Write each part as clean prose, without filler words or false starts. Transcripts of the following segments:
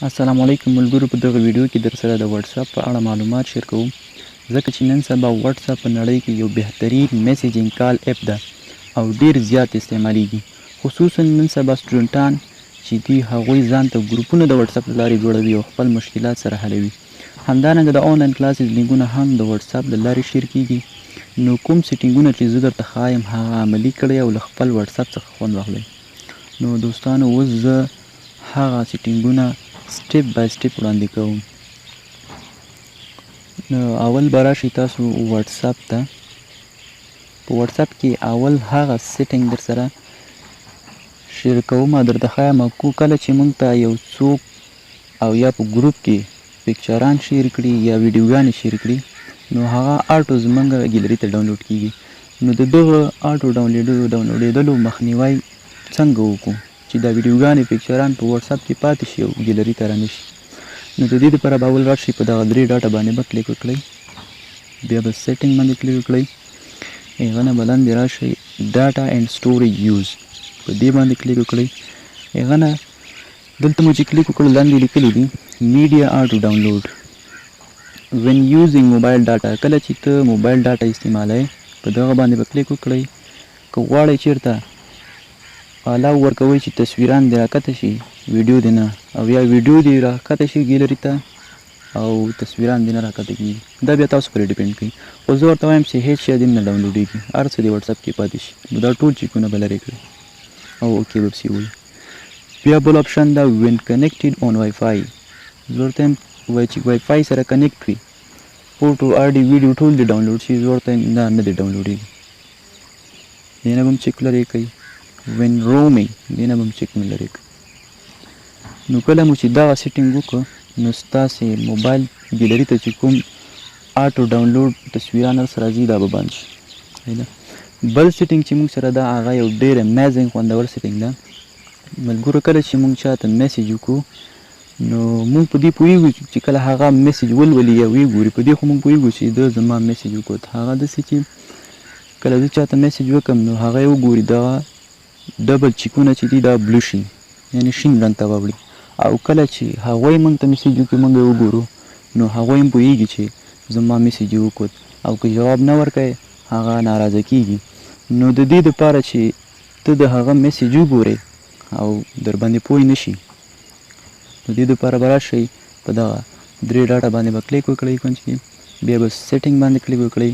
السلام علیکم ملګرو، په دغه ویډیو کې در سره د واټسپ په اړه معلومات شیر کوم ځکه چې نن سبا واټسپ په نړۍ کې یو بهترین میسیجینګ کال اپ ده او ډیر زیات استعمالیږي. خصوصا نن سبا سټوډنټان چې دي هغوی ځان ته ګروپونه د واټسپ له لارې جوړوي او خپل مشکلات سره حلوي. همدارنګه د آنلاین کلاسز لینکونه هم د واټسپ له لارې شیر کیږي. نو کوم سیټینګونه چې زه درته ښایم هغه عملي کړئ او له خپل واټسپ څخه خوند واخلئ. نو دوستانو اوس زه هغه سیټینګونه سټیپ بای سټیپ وړاندې کوم. نو اول به راشئ تاسو واټسپ ته. په واټسپ کې اول هغه سیټینګ در سره شیر کوم او درته ښایم کله چې موږ ته یو څوک او یا په ګروپ کې پکچران شیر کړي یا ویډیوګانې شیر کړي نو هغه آټو زموږ ګیلري ته ډاونلوډ کیږي. نو د دغه آټو ډاونلوډېدلو مخنیوی څنګه وکړو چې دا ویډیوګانې پکچران په واټسپ کې پاتې شي او ګیلري ته رانشي. نو د دې دپاره به اول راشئ په دغه 3 ډاټه باندې به کلیک وکړئ، بیا به سیټینګ باندې کلیک وکړئ، هغه نه به لاندې راشئ ډاټا اینډ سټوریج یوز په دې باندې کلیک وکړئ. هغه نه دلته مو چې کلیک وکړو لاندې لیکلي دي میډیا آټو ډاونلوډ وین یوزینګ موبایل ډاټا. کله چې ته موبایل ډاټا استعمالوئ په دغه باندې به کلیک وکړئ. که غواړئ چېرته الاو ورکوئ چې تصویران دې راکته شي ویډیو دې نه، او یا ویډیو دې راکته شي ګیلري ته او تصویران دې نه راکته کېږي، دا بیا تاسو پرې ډیپینډ کوي. خو زه ورته وایم چې هېڅ شی دې نه ډاونلوډېږي، هر څه دې واټسپ کې پاتې شي. نو دا ټول چیکونه به لرې کړئ او اوکې به پسې ووایي. بیا بل آپشن ده وین کنیکټډ آن وائی فای. زه ورته وایم وایي چې وائی فای سره کنیکټ وي فوټو آډیو ویډیو ټول دې ډاونلوډ شي. زه ورته وایم نه دې ډاونلوډېږي، دې نه به هم چیک لرې کوي. وین رومینګ دې نه به هم چیک نه لرې کوي. نو کله مو چې دغه سیټینګ وکړه نو ستاسې موبایل ګیلري ته چې کوم آټو ډاونلوډ تصویران سره راځي دا به بند شي. بل سیټینګ چې موږ سره ده هغه یو ډېر امیزینګ خوندور سیټینګ ده. ملګرو کله چې موږ چاته میسیج وکړو نو موږ په دې پوهېږو چې کله هغه میسیج ولولي یا ویې په دې خو موږ پوهېږو چې ده زما میسیج وکړ. هغه داسې چې کله زه چاته میسیج وکړم نو هغه یې وګوري دغه ډبل چیکونه چې دي دا بلو شي یعنې شین رنګ ته واوړي، او کله چې هغوی موږ ته میسیج وکړي موږ یې وګورو نو هغوی هم پوهېږي چې زما میسیج یې وکړ، او که جواب نه ورکوي هغه ناراضه کېږي. نو د دې دپاره چې ته د هغه میسیج وګورې او در باندې پوه نه شي نو دې دپاره به راشئ په دغه 3 ډاټه باندې به کلیک وکړئ کونج کې، بیا به سیټینګ باندې کلیک وکړئ.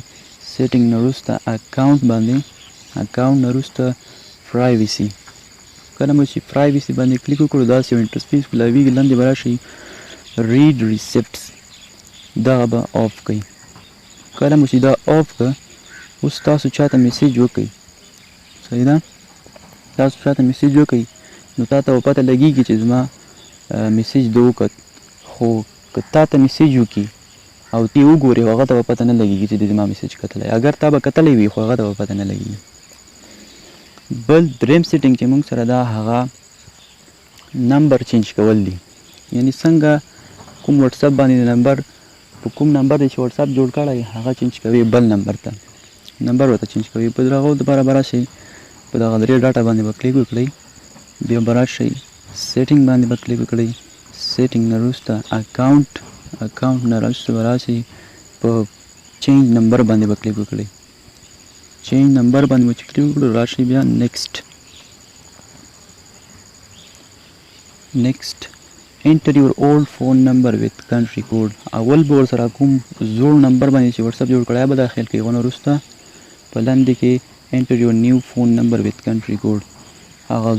سیټینګ نه وروسته اکاونټ باندې، اکاونټ نه وروسته پرایویسي. کله مو چې پرایویسي باندې کلیک وکړو داسې یو انټرسپیس خلاویږي، لاندې به راشئ ریډ ریسیپټس دغه به آف کړئ. کله مو چې دا آف کړه اوس تاسو چاته میسیج وکړئ، صحیح ده، تاسو چاته میسیج وکړئ نو تا ته به پته لګېږي چې زما میسیج ده وکړ. خو که تا ته میسیج وکړي او ته یې وګورې هغه ته به پته نه لګېږي چې د زما میسیج کتلی، اگر تا به کتلی وي خو هغه ته به پته نه لګېږي. بل دریم سیټینګ چې موږ سره ده هغه نمبر چینج کول دي، یعنې څنګه کوم واټسپ باندې نمبر په کوم نمبر دی چې واټسپ جوړ کړی هغه چینج کوي بل نمبر ته، نمبر ورته چینج کوي. په دغه دپاره به راشئ په دغه 3 ډاټه باندې به کلیک وکړئ، بیا به راشئ سیټینګ باندې به کلیک وکړئ. سیټینګ نه وروسته اکاونټ، اکاونټ نه وروسته به راشئ په چینج نمبر باندې به کلیک وکړئ. چینج نمبر باندې مو چې کلیک وکړو راشئ بیا نیکسټ. نیکسټ انټر یور اولډ فون نمبر ویت کنټري کوډ. اول به ورسره کوم زوړ نمبر باندې چې واټسپ جوړ کړی به داخل کړئ، هغه نه وروسته په لاندې کې انټر یور نیو فون نمبر ویت کنټري کوډ، هغه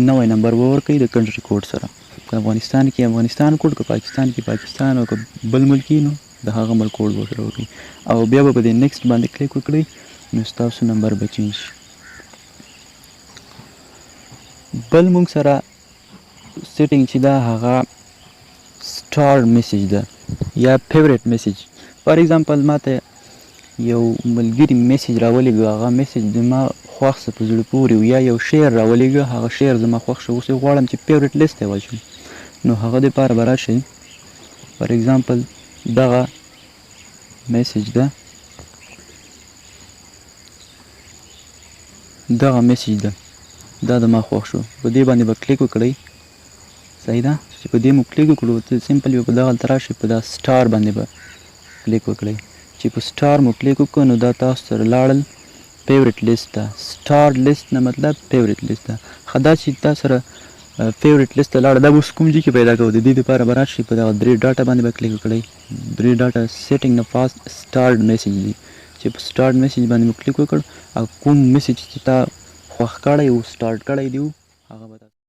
نوی نمبر به ورکوئ د کنټري کوډ سره. که افغانستان کې افغانستان کوډ، که پاکستان کې پاکستان، او که بل ملک نو د هغه ملک کوډ به ورسره وکړئ او بیا به په دې نیکسټ باندې کلیک وکړئ نو ستاسو نمبر به چینج شي. بل موږ سره سیټینګ چې ده هغه سټار میسیج ده یا فیوریټ میسیج. فار ایگزامپل ماته یو ملګري میسیج راولېږه، هغه میسیج زما خوښ څه په زړه پورې و، یا یو شعر راولېږه هغه شعر زما خوښ شو، اوس یې غواړم چې فیوریټ لیست ته واچوم نو هغه دپاره به راشئ. فار ایگزامپل دغه میسیج ده، دغه میسیج ده دا زما خوښ شو، په دې باندې به کلیک وکړئ، صحیح ده. چې په دې مو کلیک وکړو سمپل به په دغه هلته راشي په دا سټار باندې به کلیک وکړئ چې په سټار مو کلیک وکړو نو دا تاسو سره لاړل فیورټ لیست ته سټار لیست نه مطلب فیورټ لیست ته ښه دا چې تا سره فیورټ لیست ته لاړه دا به اوس کوم ځای کې پیدا کوو د دې دپاره به راشي په دغه 3 ډاټه باندې به کلیک وکړئ 3 ډاټه سیټینګ نه پاس سټارټ میسیج دی چې په سټارټ میسیج باندې مو کلیک وکړ او کوم میسیج چې تا خوښ کړی و سټارټ کړی دی هغه به